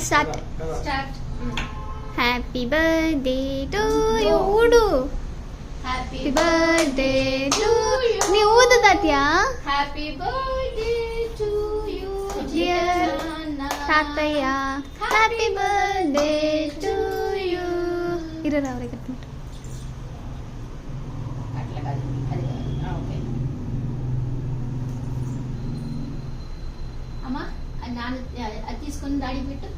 Start. Start. Happy birthday to you. ఊడు. Happy happy birthday to నీ ఊదు తాత్య. Happy birthday to you Dear తాతయ్య హ్యాపీ బర్త్డే టు యూ. ఇరవై ఎవరే కట్టినట్టు. అట్లా కాదు, అది కాదు. ఓకే అమ్మా, అది నాన్న అది తీసుకొని దాడి పెట్టు.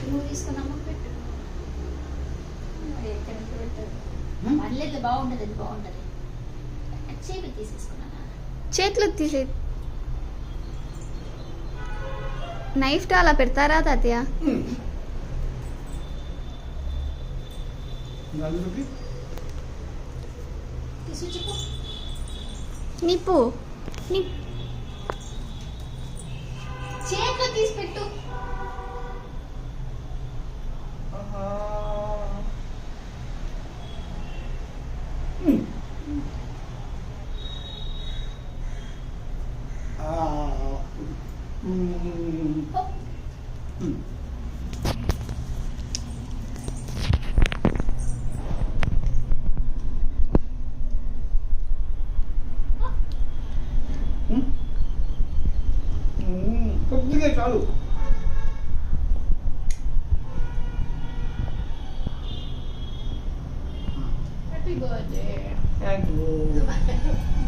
నువ్వు తీసుకున్నామా పెట్టు. మరి ఎక్కడ పెట్టదు. పర్లేదు, బాగుంటది, అది బాగుంటది. చేపి తీసేసుకున్నాను. చేతిలో తీసే నైఫ్ తో అలా పెడతారా తాతయ్య? తీసి చెప్పు. నిప్పు చేతిలో తీసి పెట్టు. కొద్దిగా చాలు. Happy birthday. Thank you.